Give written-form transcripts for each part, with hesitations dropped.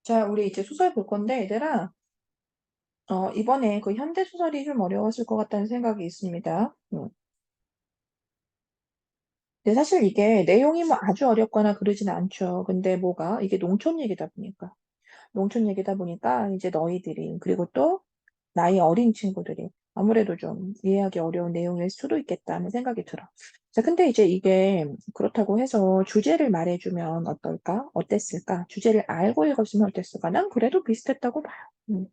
자, 우리 이제 소설 볼 건데, 얘들아, 이번에 그 현대 소설이 좀 어려웠을 것 같다는 생각이 있습니다. 근데 사실 이게 내용이 뭐 아주 어렵거나 그러진 않죠. 근데 뭐가, 이게 농촌 얘기다 보니까. 농촌 얘기다 보니까 이제 너희들이, 그리고 또 나이 어린 친구들이 아무래도 좀 이해하기 어려운 내용일 수도 있겠다는 생각이 들어. 자, 근데 이제 이게 그렇다고 해서 주제를 말해주면 어떨까? 어땠을까? 주제를 알고 읽었으면 어땠을까? 난 그래도 비슷했다고 봐요. 음.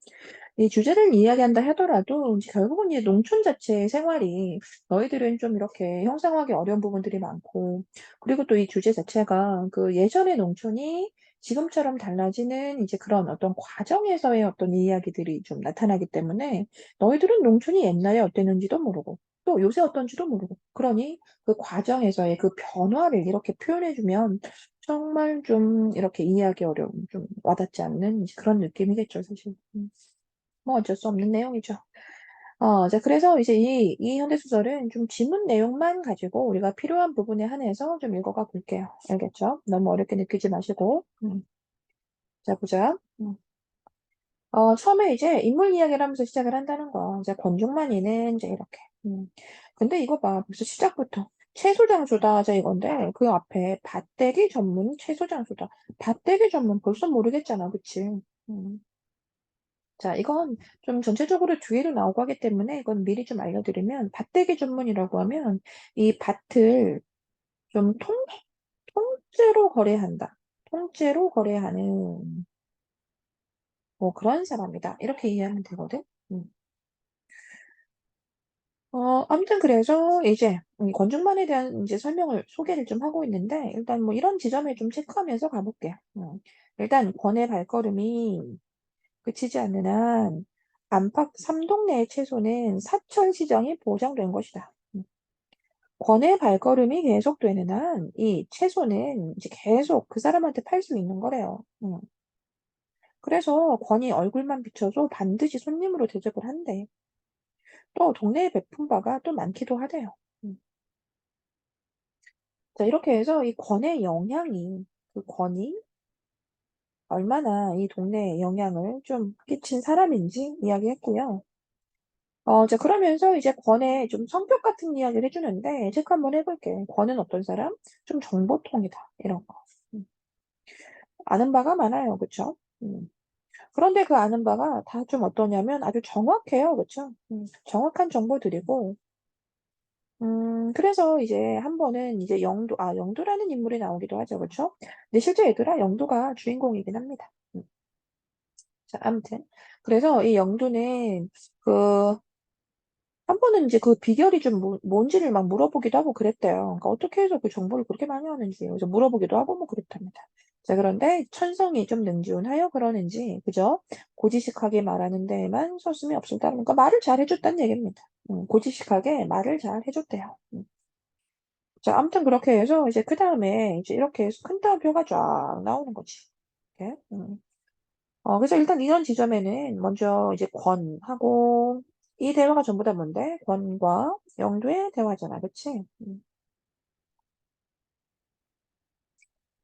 이 주제를 이야기한다 하더라도 이제 결국은 이 농촌 자체의 생활이 너희들은 좀 이렇게 형상화하기 어려운 부분들이 많고, 그리고 또 이 주제 자체가 그 예전의 농촌이 지금처럼 달라지는 이제 그런 어떤 과정에서의 어떤 이야기들이 좀 나타나기 때문에 너희들은 농촌이 옛날에 어땠는지도 모르고 또 요새 어떤지도 모르고, 그러니 그 과정에서의 그 변화를 이렇게 표현해주면 정말 좀 이렇게 이해하기 어려운, 좀 와닿지 않는 이제 그런 느낌이겠죠, 사실. 뭐 어쩔 수 없는 내용이죠. 자, 그래서 이제 이 현대소설은 좀 지문 내용만 가지고 우리가 필요한 부분에 한해서 좀 읽어가 볼게요. 알겠죠? 너무 어렵게 느끼지 마시고. 자, 보자. 처음에 이제 인물 이야기를 하면서 시작을 한다는 거. 이제 권중만이는 이제 이렇게. 근데 이거 봐. 벌써 시작부터. 채소장수다. 자, 이건데, 그 앞에 밭대기 전문 채소장수다. 밭대기 전문 벌써 모르겠잖아. 그치? 음. 자, 이건 좀 전체적으로 뒤에도 나오고 하기 때문에 이건 미리 좀 알려드리면, 밭대기 전문이라고 하면 이 밭을 좀 통째로 거래한다. 통째로 거래하는 뭐 그런 사람이다. 이렇게 이해하면 되거든. 음. 아무튼 그래서 이제 건축만에 대한 이제 설명을 소개를 좀 하고 있는데, 일단 뭐 이런 지점을 좀 체크하면서 가볼게요. 일단 권의 발걸음이 그치지 않는 한 안팎 3동네의 채소는 사철 시장이 보장된 것이다. 권의 발걸음이 계속되는 한 이 채소는 이제 계속 그 사람한테 팔 수 있는 거래요. 그래서 권이 얼굴만 비춰도 반드시 손님으로 대접을 한대. 또 동네에 베푼 바가 또 많기도 하대요. 음. 자, 이렇게 해서 이 권의 영향이, 그 권이 얼마나 이 동네에 영향을 좀 끼친 사람인지 이야기했고요. 자, 그러면서 이제 권의 좀 성격 같은 이야기를 해주는데, 체크 한번 해볼게. 권은 어떤 사람? 좀 정보통이다. 이런 거. 음. 아는 바가 많아요. 그쵸? 그런데 그 아는 바가 다 좀 어떠냐면 아주 정확해요. 그쵸? 정확한 정보들이고, 그래서 이제 한 번은 이제 영도라는 인물이 나오기도 하죠. 그쵸? 근데 실제 얘들아, 영도가 주인공이긴 합니다. 자, 아무튼. 그래서 이 영도는 그 한 번은 이제 그 비결이 좀 뭔지를 막 물어보기도 하고 그랬대요. 그러니까 어떻게 해서 그 정보를 그렇게 많이 하는지 그래서 물어보기도 하고 뭐 그랬답니다. 자, 그런데 천성이 좀 능지훈하여 그러는지, 그죠? 고지식하게 말하는 데에만 서슴이 없었다. 그러니까 말을 잘 해줬다는 얘기입니다. 고지식하게 말을 잘 해줬대요. 자, 아무튼 그렇게 해서 이제 그 다음에 이제 이렇게 해서 큰 따옴표가 쫙 나오는 거지. 이렇게. 그래서 일단 이런 지점에는 먼저 이제 권하고 이 대화가 전부 다 뭔데? 권과 영도의 대화잖아. 그치?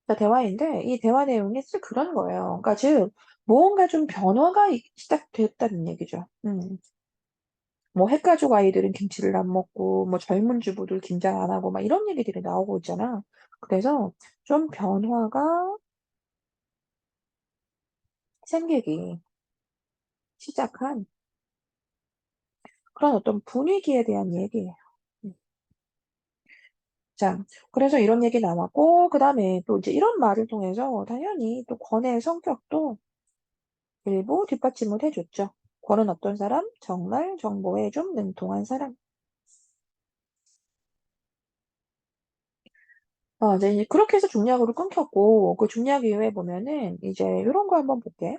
자, 대화인데 이 대화 내용이 쓰 그런 거예요. 그러니까 즉 무언가 좀 변화가 시작됐다는 얘기죠. 뭐 핵가족 아이들은 김치를 안 먹고 뭐 젊은 주부들 김장 안 하고 막 이런 얘기들이 나오고 있잖아. 그래서 좀 변화가 생기기 시작한 그런 어떤 분위기에 대한 얘기예요. 음. 자, 그래서 이런 얘기 나왔고, 그 다음에 또 이제 이런 말을 통해서 당연히 또 권의 성격도 일부 뒷받침을 해줬죠. 권은 어떤 사람? 정말 정보에 좀 능통한 사람. 이제 그렇게 해서 중략으로 끊겼고, 그 중략 이후에 보면은 이제 이런 거 한번 볼게.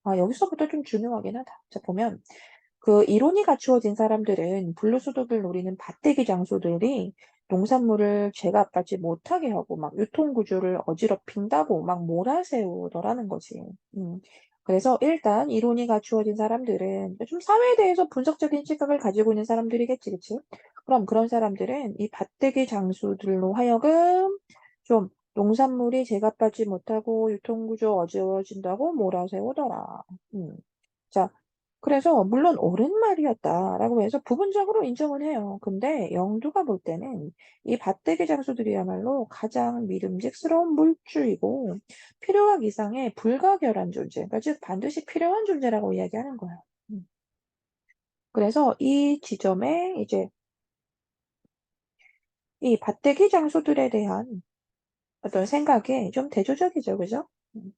여기서부터 좀 중요하긴 하다. 자, 보면 그 이론이 갖추어진 사람들은 불로소득을 노리는 밭대기 장소들이 농산물을 제값받지 못하게 하고 막 유통구조를 어지럽힌다고 막 몰아세우더라는 거지. 그래서 일단 이론이 갖추어진 사람들은 좀 사회에 대해서 분석적인 시각을 가지고 있는 사람들이겠지, 그치? 그럼 그런 사람들은 이 밭대기 장수들로 하여금 좀 농산물이 제값받지 못하고 유통구조 어려워진다고 몰아세우더라. 음. 자, 그래서 물론 옳은 말이었다라고 해서 부분적으로 인정은 해요. 근데 영두가 볼 때는 이 밭대기 장수들이야말로 가장 믿음직스러운 물주이고 필요악 이상의 불가결한 존재, 그러니까 즉 반드시 필요한 존재라고 이야기하는 거야. 음. 그래서 이 지점에 이제 이 밭대기 장수들에 대한 어떤 생각이 좀 대조적이죠, 그죠? 음.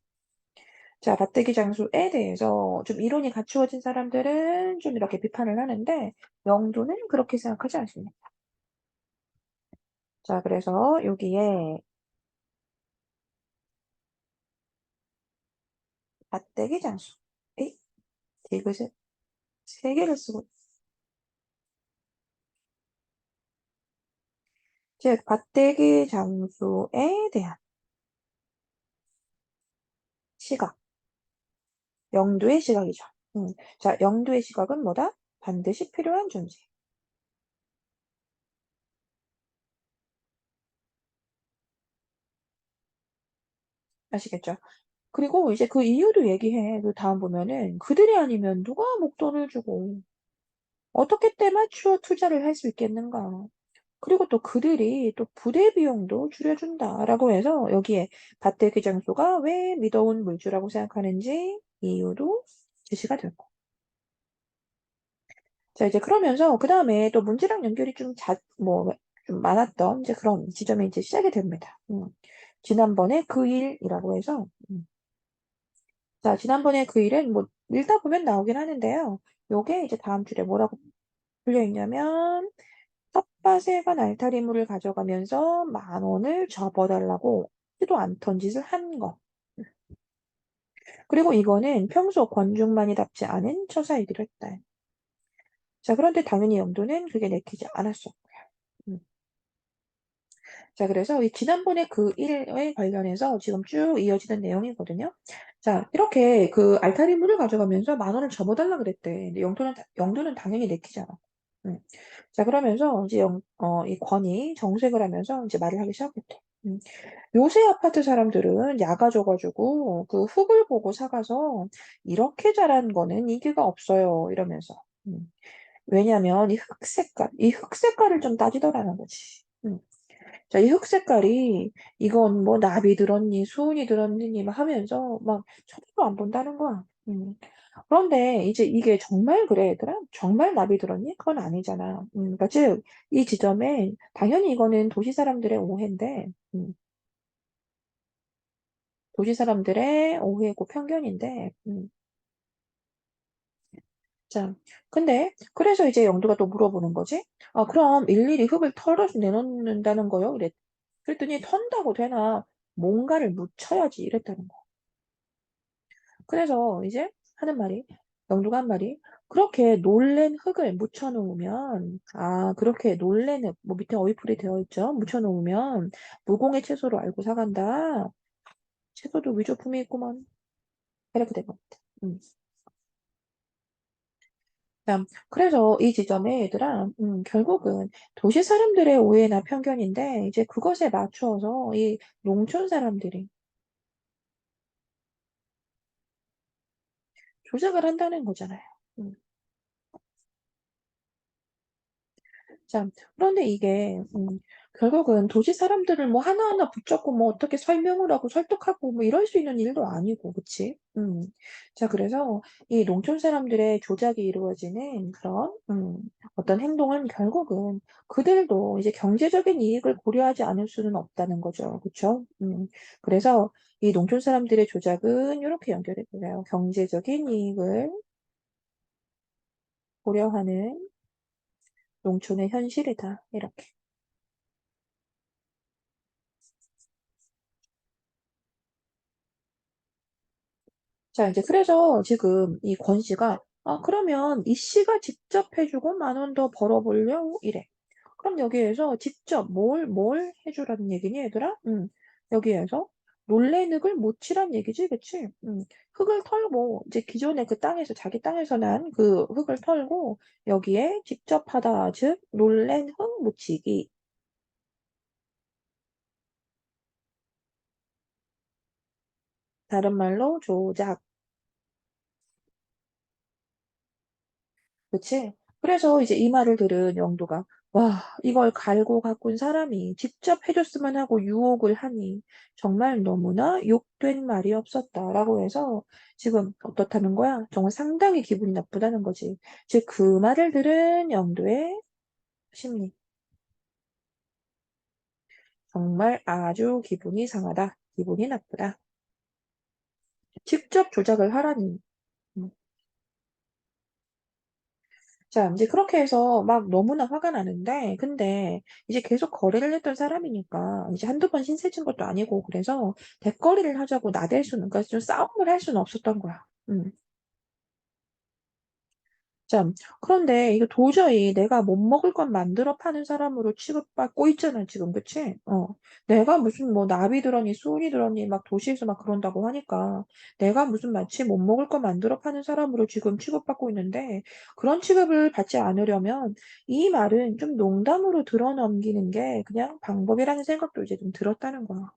자, 밭대기 장수에 대해서 좀 이론이 갖추어진 사람들은 좀 이렇게 비판을 하는데 영도는 그렇게 생각하지 않습니다. 자, 그래서 여기에 밭대기 장수, 에이, 디귿을 세 개를 쓰고, 즉 밭대기 장수에 대한 시각, 영도의 시각이죠. 자, 영도의 시각은 뭐다? 반드시 필요한 존재. 아시겠죠? 그리고 이제 그 이유도 얘기해. 그 다음 보면은 그들이 아니면 누가 목돈을 주고 어떻게 때맞추어 투자를 할 수 있겠는가. 그리고 또 그들이 또 부대 비용도 줄여준다라고 해서 여기에 밭대기 장소가 왜 미더운 물주라고 생각하는지 이유도 제시가 되고. 자, 이제 그러면서 그 다음에 또 문제랑 연결이 좀 많았던 이제 그런 지점이 이제 시작이 됩니다. 지난번에 그 일이라고 해서, 자, 지난번에 그 일은 뭐 읽다 보면 나오긴 하는데요. 요게 이제 다음 줄에 뭐라고 풀려 있냐면, 텃밭에 간 알타리물을 가져가면서 10,000원을 접어달라고 하지도 않던 짓을 한 것. 그리고 이거는 평소 권중만이답지 않은 처사이기도 했다. 자, 그런데 당연히 영도는 그게 내키지 않았었고요. 음. 자, 그래서 이 지난번에 그 일에 관련해서 지금 쭉 이어지는 내용이거든요. 자, 이렇게 그 알타리물을 가져가면서 10,000원을 접어달라 그랬대. 근데 영도는 당연히 내키지 않아. 음. 자, 그러면서 이제 이 권이 정색을 하면서 이제 말을 하기 시작했대. 음. 요새 아파트 사람들은 야가 져가지고 그 흙을 보고 사가서 이렇게 자란 거는 이기가 없어요. 이러면서. 왜냐면 이 흙 색깔을 좀 따지더라는 거지. 자, 이 흙 색깔이 이건 뭐 납이 들었니, 수은이 들었니 막 하면서 막 쳐다도 안 본다는 거야. 그런데 이제 이게 정말 그래, 얘들아? 정말 납이 들었니? 그건 아니잖아. 그러니까 즉, 이 지점에 당연히 이거는 도시 사람들의 오해인데, 도시 사람들의 오해고 편견인데, 자, 근데, 그래서 이제 영도가 또 물어보는 거지? 아, 그럼 일일이 흙을 털어서 내놓는다는 거요? 그랬더니 턴다고 되나? 뭔가를 묻혀야지 이랬다는 거야. 그래서 이제 하는 말이, 영도가 한 말이, 그렇게 놀랜 흙을 묻혀놓으면, 아, 그렇게 놀랜 흙, 뭐 밑에 어휘풀이 되어 있죠? 묻혀놓으면 무공의 채소로 알고 사간다. 채소도 위조품이 있구만. 이렇게 된 겁니다. 그래서 이 지점에 얘들아, 결국은 도시 사람들의 오해나 편견인데, 이제 그것에 맞추어서 이 농촌 사람들이 조작을 한다는 거잖아요. 음. 자, 그런데 이게, 결국은 도시 사람들을 뭐 하나하나 붙잡고 뭐 어떻게 설명을 하고 설득하고 뭐 이럴 수 있는 일도 아니고, 그치? 자, 그래서 이 농촌 사람들의 조작이 이루어지는 그런, 어떤 행동은 결국은 그들도 이제 경제적인 이익을 고려하지 않을 수는 없다는 거죠. 그쵸? 그래서 이 농촌 사람들의 조작은 이렇게 연결이 돼요. 경제적인 이익을 고려하는 농촌의 현실이다. 이렇게. 자, 이제 그래서 지금 이 권 씨가, 아, 그러면 이 씨가 직접 해주고 10,000원 더 벌어보려고 이래. 그럼 여기에서 직접 뭘 해주라는 얘기니, 얘들아? 여기에서 논래늑을 못 치란 얘기지, 그치? 흙을 털고, 이제 기존에 그 땅에서, 자기 땅에서 난 그 흙을 털고, 여기에 직접 하다, 즉, 논랜 흙 묻히기. 다른 말로 조작. 그치? 그래서 이제 이 말을 들은 영도가, 와, 이걸 갈고 가꾼 사람이 직접 해줬으면 하고 유혹을 하니 정말 너무나 욕된 말이 없었다라고 해서 지금 어떻다는 거야? 정말 상당히 기분이 나쁘다는 거지. 즉, 그 말을 들은 영도의 심리. 정말 아주 기분이 상하다. 기분이 나쁘다. 직접 조작을 하라니. 음. 자, 이제 그렇게 해서 막 너무나 화가 나는데, 근데 이제 계속 거래를 했던 사람이니까, 이제 한두 번 신세 진 것도 아니고, 그래서 대거리를 하자고 나댈 수는, 그러니까 좀 싸움을 할 수는 없었던 거야. 자, 그런데 이거 도저히 내가 못 먹을 건 만들어 파는 사람으로 취급받고 있잖아, 지금, 그치? 내가 무슨 뭐 나비 들었니, 수은이 들었니, 막 도시에서 막 그런다고 하니까 내가 무슨 마치 못 먹을 거 만들어 파는 사람으로 지금 취급받고 있는데 그런 취급을 받지 않으려면 이 말은 좀 농담으로 들어넘기는 게 그냥 방법이라는 생각도 이제 좀 들었다는 거야.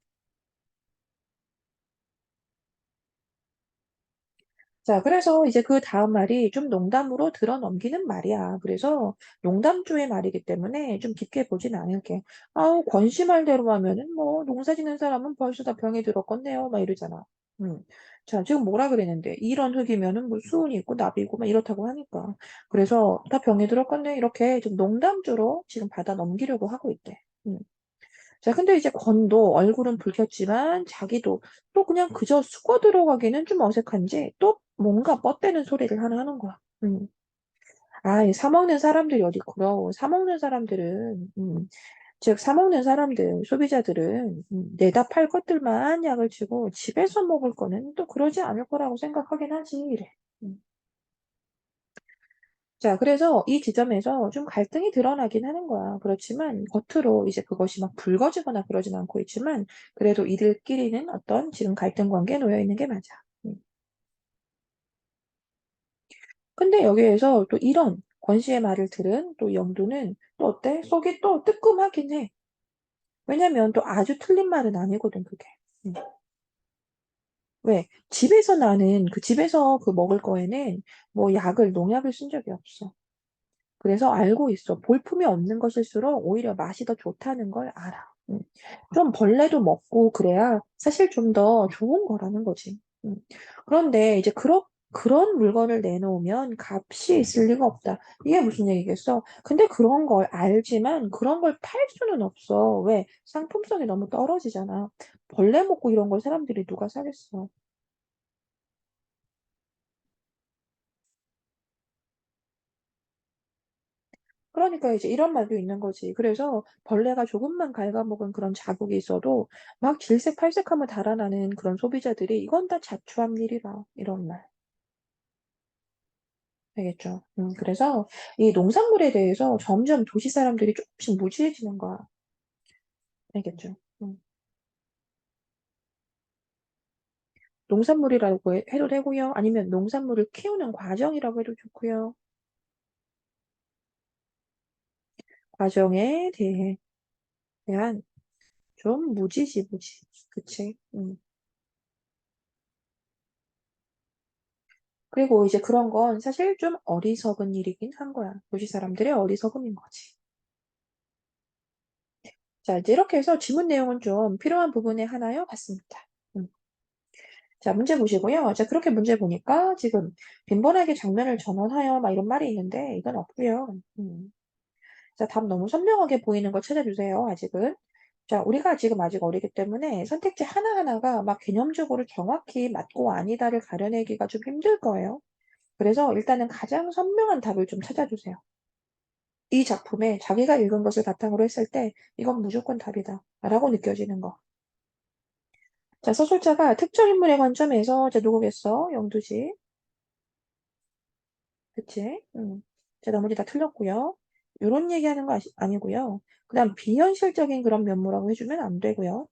자, 그래서 이제 그 다음 말이 좀 농담으로 들어넘기는 말이야. 그래서 농담조의 말이기 때문에 좀 깊게 보진 않을게. 아우, 권씨말대로 하면은 뭐, 농사 짓는 사람은 벌써 다 병이 들었겠네요. 막 이러잖아. 음. 자, 지금 뭐라 그랬는데, 이런 흙이면은 뭐 수은이 있고 나비고 막 이렇다고 하니까. 그래서 다 병이 들었겠네. 이렇게 좀 농담조로 지금 받아 넘기려고 하고 있대. 음. 자, 근데 이제 건도 얼굴은 붉혔지만 자기도 또 그냥 그저 숙어 들어가기는 좀 어색한지 또 뭔가 뻗대는 소리를 하나 하는 거야. 아, 사먹는 사람들이 어디 그러고 사먹는 사람들은 즉 사먹는 사람들 소비자들은 내다 팔 것들만 약을 치고 집에서 먹을 거는 또 그러지 않을 거라고 생각하긴 하지 이래. 음. 자, 그래서 이 지점에서 좀 갈등이 드러나긴 하는 거야. 그렇지만 겉으로 이제 그것이 막 붉어지거나 그러진 않고 있지만 그래도 이들끼리는 어떤 지금 갈등 관계에 놓여 있는 게 맞아. 음. 근데 여기에서 또 이런 권 씨의 말을 들은 또 영도는 또 어때? 속이 또 뜨끔하긴 해. 왜냐면 또 아주 틀린 말은 아니거든, 그게. 음. 왜? 집에서 나는 그 집에서 그 먹을 거에는 뭐 약을, 농약을 쓴 적이 없어. 그래서 알고 있어. 볼품이 없는 것일수록 오히려 맛이 더 좋다는 걸 알아. 좀 벌레도 먹고 그래야 사실 좀 더 좋은 거라는 거지. 그런데 이제 그런 물건을 내놓으면 값이 있을 리가 없다. 이게 무슨 얘기겠어? 근데 그런 걸 알지만 그런 걸 팔 수는 없어. 왜? 상품성이 너무 떨어지잖아. 벌레 먹고 이런 걸 사람들이 누가 사겠어. 그러니까 이제 이런 말도 있는 거지. 그래서 벌레가 조금만 갉아먹은 그런 자국이 있어도 막 질색팔색하며 달아나는 그런 소비자들이 이건 다 자초한 일이라 이런 말. 알겠죠? 그래서 이 농산물에 대해서 점점 도시 사람들이 조금씩 무지해지는 거야. 알겠죠? 농산물이라고 해도 되고요. 아니면 농산물을 키우는 과정이라고 해도 좋고요. 과정에 대한 좀 무지지, 무지. 그치? 그리고 이제 그런 건 사실 좀 어리석은 일이긴 한 거야. 도시 사람들의 어리석음인 거지. 자, 이제 이렇게 해서 지문 내용은 좀 필요한 부분에 하나요? 같습니다. 음. 자, 문제 보시고요. 자, 그렇게 문제 보니까 지금 빈번하게 장면을 전환하여 막 이런 말이 있는데 이건 없고요. 자, 답 너무 선명하게 보이는 거 찾아주세요. 아직은. 자, 우리가 지금 아직 어리기 때문에 선택지 하나하나가 막 개념적으로 정확히 맞고 아니다를 가려내기가 좀 힘들 거예요. 그래서 일단은 가장 선명한 답을 좀 찾아주세요. 이 작품에 자기가 읽은 것을 바탕으로 했을 때 이건 무조건 답이다 라고 느껴지는 거. 자, 서술자가 특정 인물의 관점에서 자, 누구겠어? 영두지. 그치? 자, 나머지 다 틀렸고요. 요런 얘기하는 거 아니고요. 그 다음 비현실적인 그런 면모라고 해주면 안 되고요.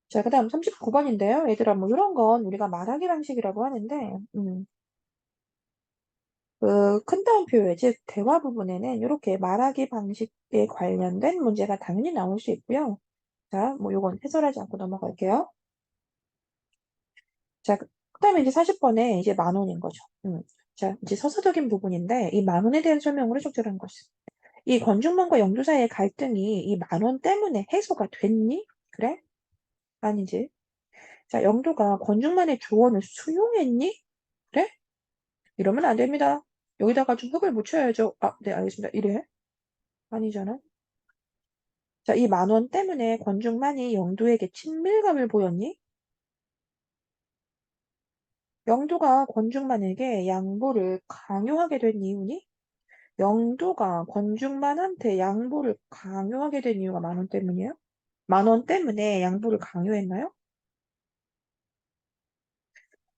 자, 그 다음 39번인데요. 얘들아, 뭐 이런 건 우리가 말하기 방식이라고 하는데 큰 따옴표에 즉 대화 부분에는 이렇게 말하기 방식에 관련된 문제가 당연히 나올 수 있고요. 자, 뭐 요건 해설하지 않고 넘어갈게요. 자, 그다음에 이제 40번에 이제 만 원인 거죠. 자, 이제 서사적인 부분인데 이 만 원에 대한 설명으로 적절한 것은 이 권중만과 영두 사이의 갈등이 이 만 원 때문에 해소가 됐니? 그래? 아니지. 자, 영두가 권중만의 조언을 수용했니? 그래? 이러면 안 됩니다. 여기다가 좀 흙을 묻혀야죠. 아, 네, 알겠습니다. 이래? 아니잖아. 자, 이 만 원 때문에 권중만이 영두에게 친밀감을 보였니? 영두가 권중만에게 양보를 강요하게 된 이유니? 영두가 권중만한테 양보를 강요하게 된 이유가 만 원 때문이에요? 만 원 때문에 양보를 강요했나요?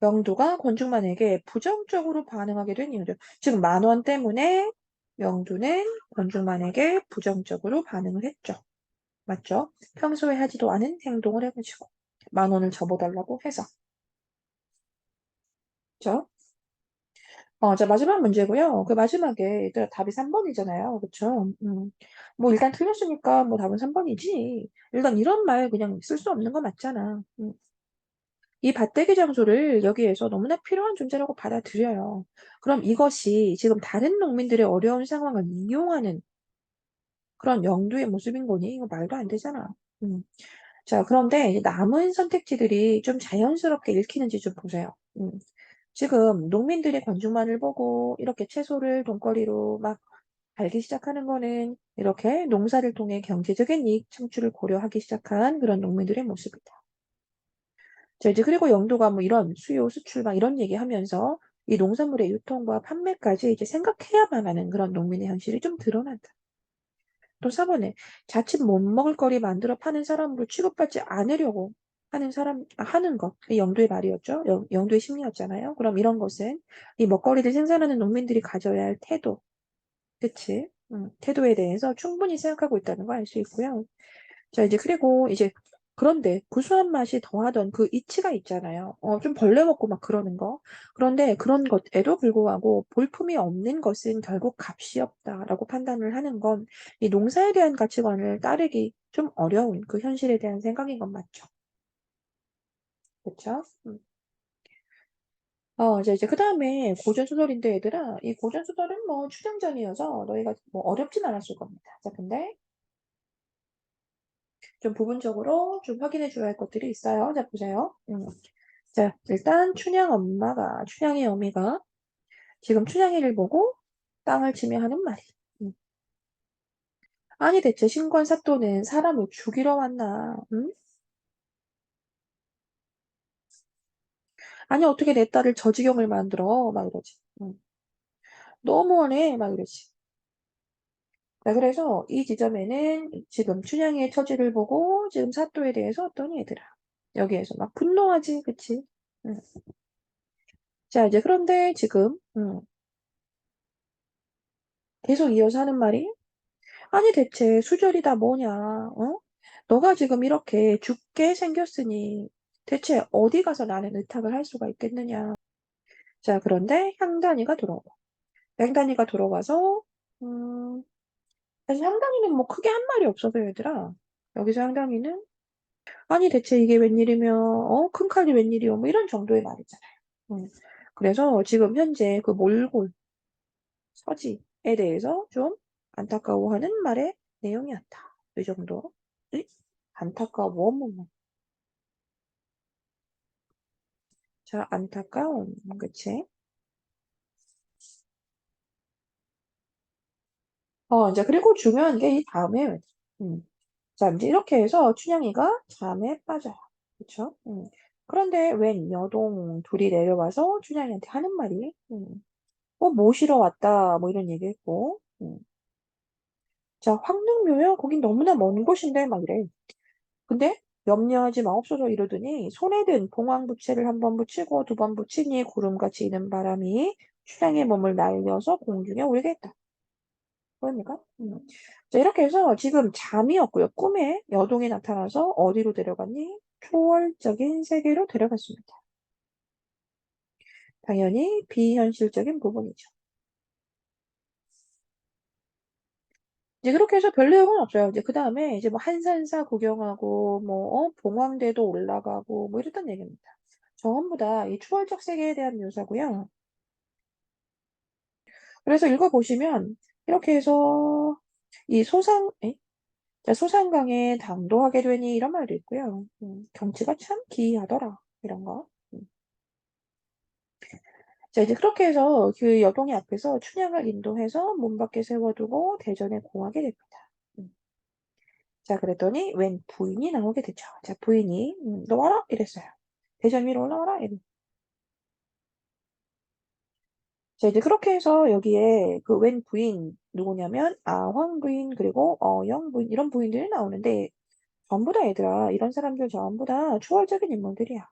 영두가 권중만에게 부정적으로 반응하게 된 이유죠. 즉, 만 원 때문에 영두는 권중만에게 부정적으로 반응을 했죠. 맞죠? 평소에 하지도 않은 행동을 해가지고 만 원을 접어달라고 해서. 그죠? 자, 마지막 문제고요. 그 마지막에 얘들아 답이 3번이잖아요. 그쵸? 뭐 일단 틀렸으니까 뭐 답은 3번이지. 일단 이런 말 그냥 쓸 수 없는 거 맞잖아. 이 밭대기 장소를 여기에서 너무나 필요한 존재라고 받아들여요. 그럼 이것이 지금 다른 농민들의 어려운 상황을 이용하는 그런 영두의 모습인 거니? 이거 말도 안 되잖아. 음. 자, 그런데 이제 남은 선택지들이 좀 자연스럽게 읽히는지 좀 보세요. 지금 농민들의 건주만을 보고 이렇게 채소를 돈거리로 막 알기 시작하는 거는 이렇게 농사를 통해 경제적인 이익 창출을 고려하기 시작한 그런 농민들의 모습이다. 자, 이제 그리고 영도가 뭐 이런 수요, 수출 막 이런 얘기하면서 이 농산물의 유통과 판매까지 이제 생각해야만 하는 그런 농민의 현실이 좀 드러난다. 또 4번에 자칫 못 먹을 거리 만들어 파는 사람으로 취급받지 않으려고 하는 것. 이 영도의 말이었죠. 영도의 심리였잖아요. 그럼 이런 것은 이 먹거리를 생산하는 농민들이 가져야 할 태도. 그치? 태도에 대해서 충분히 생각하고 있다는 거 알 수 있고요. 자, 이제 그리고 이제 그런데 구수한 맛이 더하던 그 이치가 있잖아요. 좀 벌레 먹고 막 그러는 거. 그런데 그런 것에도 불구하고 볼품이 없는 것은 결국 값이 없다라고 판단을 하는 건 이 농사에 대한 가치관을 따르기 좀 어려운 그 현실에 대한 생각인 건 맞죠. 그렇죠? 이제 그 다음에 고전소설인데 얘들아, 이 고전소설은 뭐 추정전이어서 너희가 뭐 어렵진 않았을 겁니다. 자, 근데 좀 부분적으로 좀 확인해 줘야 할 것들이 있어요. 자, 보세요. 자, 일단 춘향의 어미가 지금 춘향이를 보고 땅을 치며 하는 말이. 음. 아니, 대체 신관 사또는 사람을 죽이러 왔나? 응? 아니, 어떻게 내 딸을 저 지경을 만들어? 막 이러지. 너무하네. 막 이러지. 자, 그래서 이 지점에는 지금 춘향이의 처지를 보고 지금 사또에 대해서 어떠니 얘들아. 여기에서 막 분노하지, 그치? 응. 자, 이제 그런데 지금, 계속 이어서 하는 말이 아니 대체 수절이 다 뭐냐? 어? 너가 지금 이렇게 죽게 생겼으니 대체 어디 가서 나는 의탁을 할 수가 있겠느냐? 자, 그런데 향단이가 들어와. 향단이가 들어와서 음, 사실 향단이는 뭐 크게 한 말이 없어서 얘들아. 여기서 향단이는 아니 대체 이게 웬일이며 큰 칼이 웬일이요? 뭐 이런 정도의 말이잖아요. 음. 그래서 지금 현재 그 몰골 서지에 대해서 좀 안타까워하는 말의 내용이었다. 이 정도. 이 안타까워. 뭐. 자, 안타까움. 그치? 이제 그리고 중요한 게 이 다음에, 자, 이제 이렇게 해서 춘향이가 잠에 빠져요. 그쵸? 그런데 웬 여동 둘이 내려와서 춘향이한테 하는 말이, 모시러 왔다. 뭐 이런 얘기 했고, 자, 황릉묘요? 거긴 너무나 먼 곳인데, 막 이래. 근데 염려하지 마옵소서 이러더니 손에 든 봉황부채를 한 번 붙이고 두 번 붙이니 구름같이 이는 바람이 춘향의 몸을 날려서 공중에 울게 했다. 그러니까 자, 이렇게 해서 지금 잠이었고요. 꿈에 여동이 나타나서 어디로 데려갔니? 초월적인 세계로 데려갔습니다. 당연히 비현실적인 부분이죠. 이제 그렇게 해서 별 내용은 없어요. 이제 그 다음에 이제 뭐 한산사 구경하고 뭐 봉황대도 올라가고 뭐 이랬단 얘기입니다. 전부 다 이 초월적 세계에 대한 묘사고요. 그래서 읽어보시면 이렇게 해서 이 자, 소상강에 당도하게 되니 이런 말도 있고요. 경치가 참 기이하더라. 이런 거. 자, 이제 그렇게 해서 그 여동이 앞에서 춘향을 인도해서 문 밖에 세워두고 대전에 공하게 됩니다. 음. 자, 그랬더니 웬 부인이 나오게 되죠. 자, 부인이 너 와라 이랬어요. 대전 위로 올라와라 이랬. 자, 이제 그렇게 해서 여기에 그 웬 부인 누구냐면 아황 부인 그리고 어영 부인 이런 부인들이 나오는데 전부 다 얘들아 이런 사람들 전부 다 초월적인 인물들이야.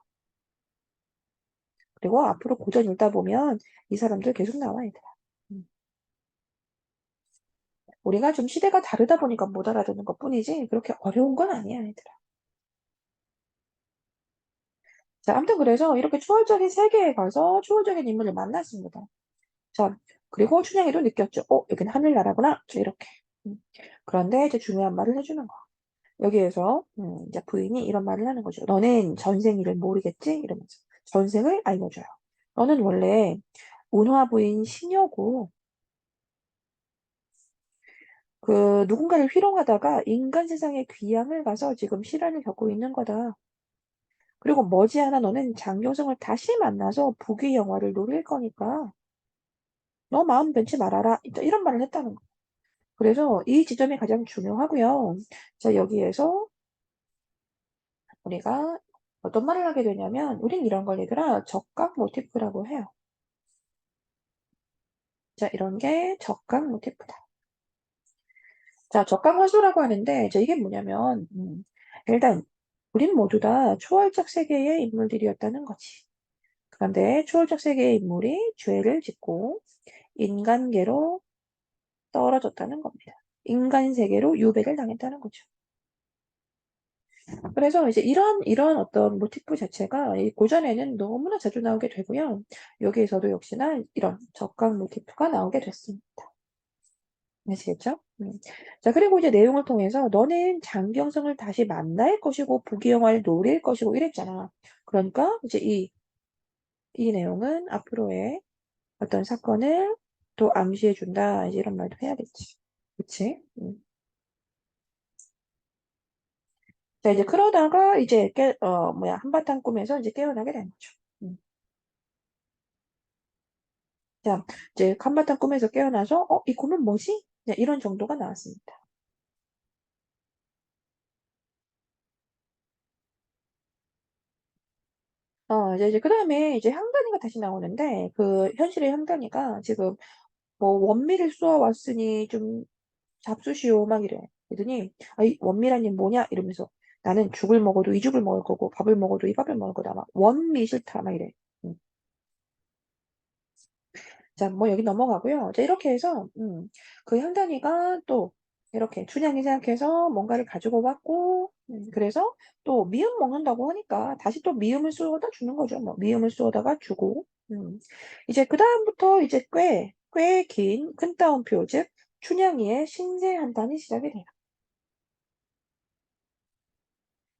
그리고 앞으로 고전 읽다 보면 이 사람들 계속 나와 얘들아. 음. 우리가 좀 시대가 다르다 보니까 못 알아듣는 것뿐이지 그렇게 어려운 건 아니야 얘들아. 자, 아무튼 그래서 이렇게 초월적인 세계에 가서 초월적인 인물을 만났습니다. 자, 그리고 춘향이도 느꼈죠. 여긴 하늘나라구나. 자, 이렇게. 음. 그런데 이제 중요한 말을 해주는 거. 여기에서 이제 부인이 이런 말을 하는 거죠. 너는 전생 일을 모르겠지? 이러면서 전생을 알려줘요. 너는 원래 운화 부인 시녀고 그 누군가를 희롱하다가 인간 세상의 귀양을 가서 지금 시련을 겪고 있는 거다. 그리고 머지않아 너는 장교성을 다시 만나서 부귀 영화를 누릴 거니까 너 마음 변치 말아라. 이런 말을 했다는 거. 그래서 이 지점이 가장 중요하고요. 자, 여기에서 우리가 어떤 말을 하게 되냐면, 우린 이런 걸 얘들아, 적각 모티프라고 해요. 자, 이런 게 적각 모티프다. 자, 적각 화수라고 하는데, 자, 이게 뭐냐면, 일단, 우린 모두 다 초월적 세계의 인물들이었다는 거지. 그런데 초월적 세계의 인물이 죄를 짓고 인간계로 떨어졌다는 겁니다. 인간 세계로 유배를 당했다는 거죠. 그래서 이제 이런 어떤 모티프 자체가 이 고전에는 너무나 자주 나오게 되고요. 여기에서도 역시나 이런 적각 모티프가 나오게 됐습니다. 아시겠죠? 자, 그리고 이제 내용을 통해서 너는 장경성을 다시 만날 것이고 부귀영화를 노릴 것이고 이랬잖아. 그러니까 이제 이 내용은 앞으로의 어떤 사건을 또 암시해준다. 이제 이런 말도 해야겠지. 그치? 자, 이제 그러다가 이제 한바탕 꿈에서 이제 깨어나게 된 거죠. 음. 자, 이제 한바탕 꿈에서 깨어나서, 이 꿈은 뭐지? 네, 이런 정도가 나왔습니다. 이제 그 다음에 이제 향단이가 다시 나오는데, 그 현실의 향단이가 지금 뭐 원미를 쏘아왔으니 좀 잡수시오, 막 이래. 그러더니, 이 원미라니 뭐냐? 이러면서 나는 죽을 먹어도 이 죽을 먹을 거고, 밥을 먹어도 이 밥을 먹을 거다. 막 원미 싫다, 막 이래. 음. 자, 뭐 여기 넘어가고요. 자, 이렇게 해서 그 향단이가 또 이렇게 춘향이 생각해서 뭔가를 가지고 왔고 그래서 또 미음 먹는다고 하니까 다시 또 미음을 쏘다 주는 거죠. 뭐 미음을 쏘다가 주고 이제 그 다음부터 이제 꽤 긴 큰 따옴표 즉 춘향이의 신세 한탄이 시작이 돼요.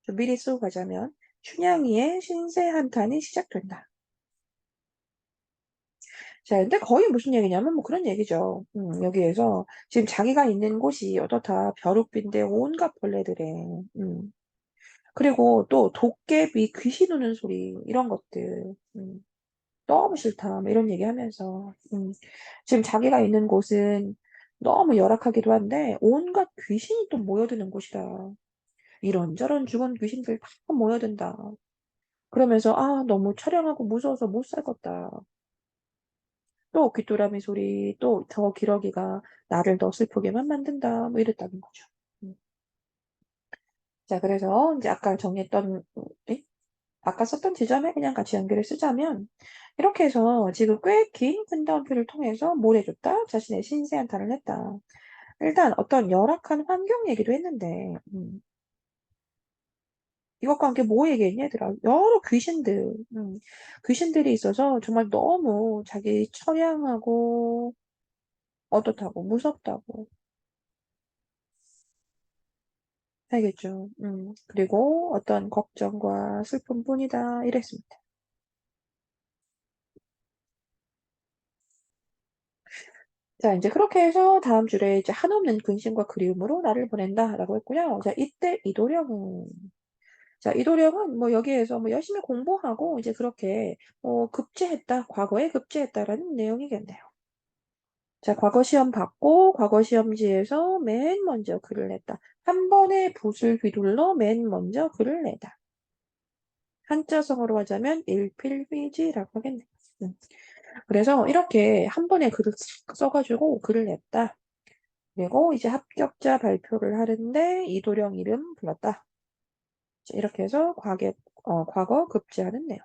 좀 미리 쓰고 가자면 춘향이의 신세 한탄이 시작된다. 자, 근데 거의 무슨 얘기냐면 뭐 그런 얘기죠. 여기에서 지금 자기가 있는 곳이 어떻다 벼룩빈데 온갖 벌레들에 그리고 또 도깨비 귀신 우는 소리 이런 것들 너무 싫다 뭐 이런 얘기하면서 지금 자기가 있는 곳은 너무 열악하기도 한데 온갖 귀신이 또 모여드는 곳이다. 이런저런 죽은 귀신들 다 모여든다. 그러면서 너무 처량하고 무서워서 못 살겠다. 또 귀뚜라미 소리, 또 저 기러기가 나를 더 슬프게만 만든다. 뭐 이랬다는 거죠. 음. 자, 그래서 이제 아까 정리했던, 아까 썼던 지점에 그냥 같이 연결을 쓰자면, 이렇게 해서 지금 꽤 긴 분다운표를 통해서 뭘 해줬다? 자신의 신세한탄을 했다. 일단 어떤 열악한 환경 얘기도 했는데, 이것과 함께 뭐 얘기했냐, 얘들아? 여러 귀신들이 있어서 정말 너무 자기 처량하고, 어떻다고, 무섭다고. 알겠죠? 그리고 어떤 걱정과 슬픔뿐이다. 이랬습니다. 자, 이제 그렇게 해서 다음 줄에 이제 한없는 근심과 그리움으로 나를 보낸다라고 했고요. 자, 이때 이도령은 자, 이도령은 뭐 여기에서 뭐 열심히 공부하고 이제 그렇게 급제했다, 과거에 급제했다라는 내용이겠네요. 자, 과거 시험 받고 과거 시험지에서 맨 먼저 글을 냈다. 한 번에 붓을 휘둘러 맨 먼저 글을 내다. 한자성어로 하자면 일필휘지라고 하겠네요. 음. 그래서 이렇게 한 번에 글을 써가지고 글을 냈다. 그리고 이제 합격자 발표를 하는데 이도령 이름 불렀다. 자, 이렇게 해서 과거 급제하는 내용.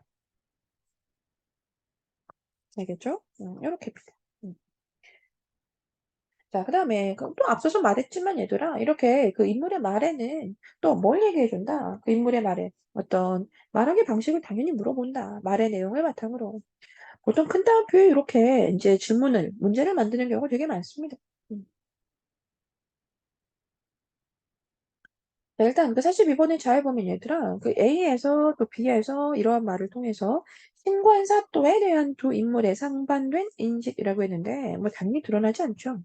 알겠죠? 이렇게입니다. 음. 자, 그 다음에 또 앞서서 말했지만 얘들아 이렇게 그 인물의 말에는 또 뭘 얘기해준다. 그 인물의 말에 어떤 말하기 방식을 당연히 물어본다. 말의 내용을 바탕으로. 보통 큰 따옴표에 이렇게 이제 문제를 만드는 경우가 되게 많습니다. 음. 자, 일단 그 42번에 잘 보면 얘들아 그 A에서 또 B에서 이러한 말을 통해서 신관사또에 대한 두 인물의 상반된 인식이라고 했는데 뭐 당연히 드러나지 않죠.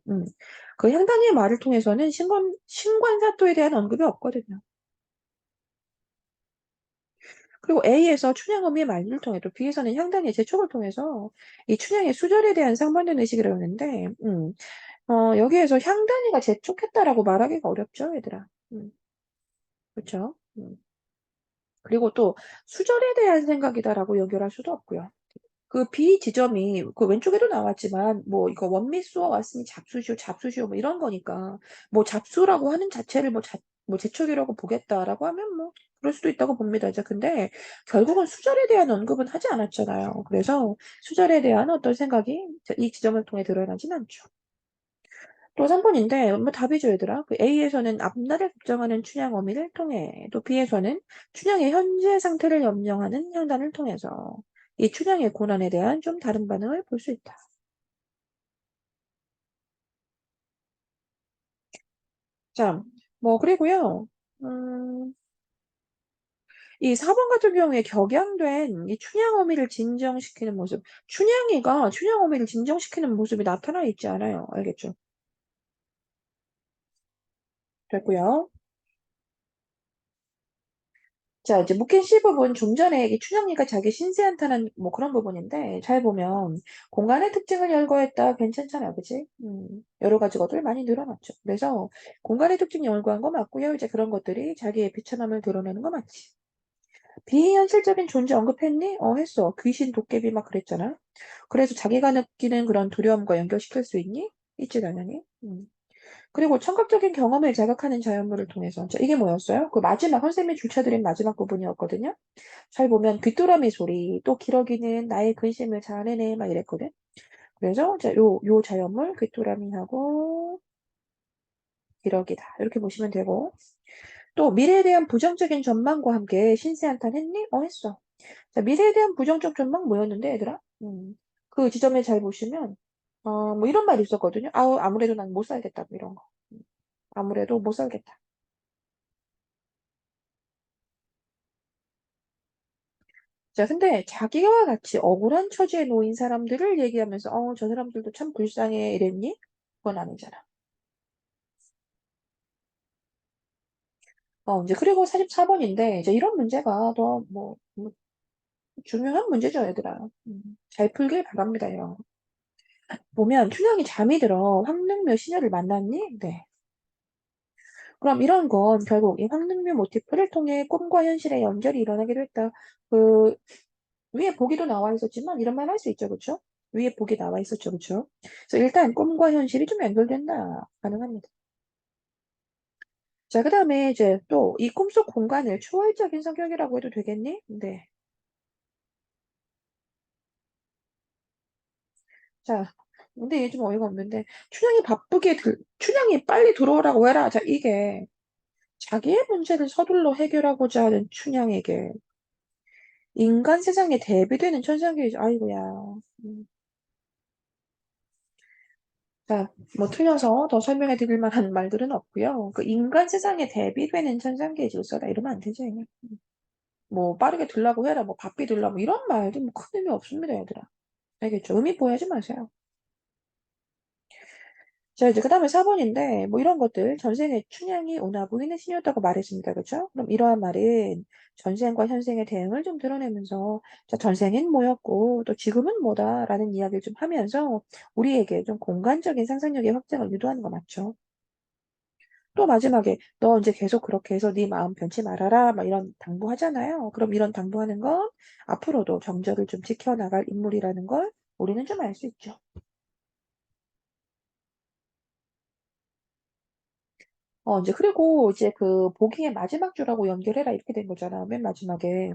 그 향단의 말을 통해서는 신관사또에 대한 언급이 없거든요. 그리고 A에서 춘향어미의 말을 통해 또 B에서는 향단의 재촉을 통해서 이 춘향의 수절에 대한 상반된 의식이라고 했는데 여기에서 향단이가 재촉했다라고 말하기가 어렵죠, 얘들아. 그렇죠? 그리고 또 수절에 대한 생각이다라고 연결할 수도 없고요. 그 B 지점이 그 왼쪽에도 나왔지만 뭐 이거 원미수어 왔으니 잡수시오 뭐 이런 거니까 뭐 잡수라고 하는 자체를 뭐 재촉이라고 보겠다라고 하면 뭐 그럴 수도 있다고 봅니다. 자, 근데 결국은 수절에 대한 언급은 하지 않았잖아요. 그래서 수절에 대한 어떤 생각이 이 지점을 통해 드러나진 않죠. 또 3번인데 뭐 답이죠, 얘들아. 그 A에서는 앞날을 걱정하는 춘향 어미를 통해 또 B에서는 춘향의 현재 상태를 염려하는 향단을 통해서 이 춘향의 고난에 대한 좀 다른 반응을 볼 수 있다. 자, 뭐 그리고요. 이 4번 같은 경우에 격양된 이 춘향 어미를 진정시키는 모습. 춘향이가 춘향 어미를 진정시키는 모습이 나타나 있지 않아요. 알겠죠? 됐고요. 자, 이제 묵힌 씨 부분 좀 전에 이 춘향리가 자기 신세한탄한 뭐 그런 부분인데 잘 보면 공간의 특징을 열거했다 괜찮잖아요, 그치? 여러 가지 것들 많이 늘어났죠. 그래서 공간의 특징 열거한 거 맞고요. 이제 그런 것들이 자기의 비참함을 드러내는 거 맞지. 비현실적인 존재 언급했니? 했어. 귀신, 도깨비 막 그랬잖아. 그래서 자기가 느끼는 그런 두려움과 연결시킬 수 있니? 있지, 당연히. 그리고 청각적인 경험을 자극하는 자연물을 통해서. 자, 이게 뭐였어요? 그 마지막, 선생님이 줄쳐드린 마지막 부분이었거든요. 잘 보면 귀뚜라미 소리, 또 기러기는 나의 근심을 자아내네, 막 이랬거든. 그래서, 자, 요 자연물, 귀뚜라미하고 기러기다. 이렇게 보시면 되고. 또, 미래에 대한 부정적인 전망과 함께 신세한탄 했니? 했어. 자, 미래에 대한 부정적 전망 뭐였는데, 얘들아? 그 지점에 잘 보시면, 뭐 이런 말이 있었거든요. 아무래도 난 못 살겠다, 뭐 이런 거. 아무래도 못 살겠다. 자, 근데 자기와 같이 억울한 처지에 놓인 사람들을 얘기하면서, 저 사람들도 참 불쌍해, 이랬니? 그건 아니잖아. 이제 그리고 44번인데, 이제 이런 문제가 더 뭐 중요한 문제죠, 얘들아. 잘 풀길 바랍니다, 이런 거. 보면, 춘향이 잠이 들어 황릉묘 시녀를 만났니? 네. 그럼 이런 건 결국 이 황릉묘 모티프를 통해 꿈과 현실의 연결이 일어나기도 했다. 그, 위에 보기도 나와 있었지만, 이런 말 할 수 있죠, 그쵸? 위에 보기 나와 있었죠, 그쵸? 그래서 일단 꿈과 현실이 좀 연결된다. 가능합니다. 자, 그 다음에 이제 또 이 꿈속 공간을 초월적인 성격이라고 해도 되겠니? 네. 자, 근데 이게 좀 어이가 없는데, 춘향이 빨리 들어오라고 해라. 자, 이게 자기의 문제를 서둘러 해결하고자 하는 춘향에게 인간 세상에 대비되는 천상계이죠. 아이고야. 음. 자, 뭐 틀려서 더 설명해 드릴 만한 말들은 없고요. 그 인간 세상에 대비되는 천상계의 질서다 이러면 안 되죠. 뭐 빠르게 들라고 해라, 뭐 바삐 들라, 뭐 이런 말도 뭐 큰 의미 없습니다, 얘들아. 알겠죠? 의미 보여하지 마세요. 자, 이제 그 다음에 4번인데, 뭐 이런 것들, 전생에 춘향이 운하부인의 신이었다고 말했습니다. 그죠? 그럼 이러한 말은 전생과 현생의 대응을 좀 드러내면서, 자, 전생엔 뭐였고, 또 지금은 뭐다라는 이야기를 좀 하면서, 우리에게 좀 공간적인 상상력의 확장을 유도하는 거 맞죠? 또 마지막에, 너 이제 계속 그렇게 해서 네 마음 변치 말아라, 막 이런 당부하잖아요. 그럼 이런 당부하는 건 앞으로도 정절을 좀 지켜나갈 인물이라는 걸 우리는 좀 알 수 있죠. 이제 그리고 이제 그 보기의 마지막 주라고 연결해라 이렇게 된 거잖아. 맨 마지막에.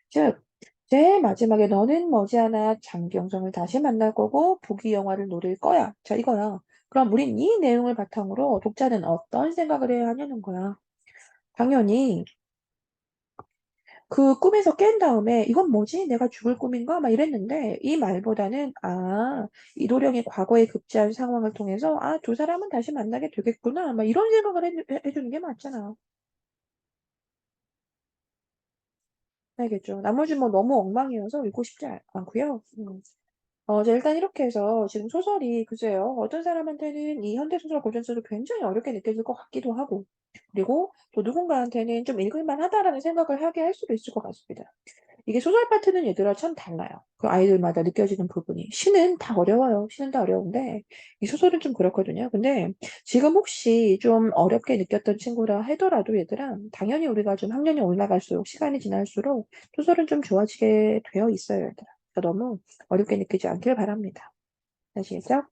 즉, 제일 마지막에 너는 머지않아 장경성을 다시 만날 거고 보기 영화를 노릴 거야. 자, 이거야. 그럼 우린 이 내용을 바탕으로 독자는 어떤 생각을 해야 하냐는 거야. 당연히 그 꿈에서 깬 다음에 이건 뭐지? 내가 죽을 꿈인가? 막 이랬는데 이 말보다는 이도령이 과거에 급제한 상황을 통해서 두 사람은 다시 만나게 되겠구나. 막 이런 생각을 해주는 게 맞잖아. 알겠죠? 나머지 뭐 너무 엉망이어서 읽고 싶지 않고요. 이제 일단 이렇게 해서 지금 소설이 글쎄요. 어떤 사람한테는 이 현대소설, 고전소설 굉장히 어렵게 느껴질 것 같기도 하고 그리고 또 누군가한테는 좀 읽을만 하다라는 생각을 하게 할 수도 있을 것 같습니다. 이게 소설 파트는 얘들아 참 달라요. 그 아이들마다 느껴지는 부분이. 시는 다 어려워요. 시는 다 어려운데, 이 소설은 좀 그렇거든요. 근데 지금 혹시 좀 어렵게 느꼈던 친구라 하더라도 얘들아, 당연히 우리가 좀 학년이 올라갈수록, 시간이 지날수록 소설은 좀 좋아지게 되어 있어요, 얘들아. 그러니까 너무 어렵게 느끼지 않길 바랍니다. 아시겠죠?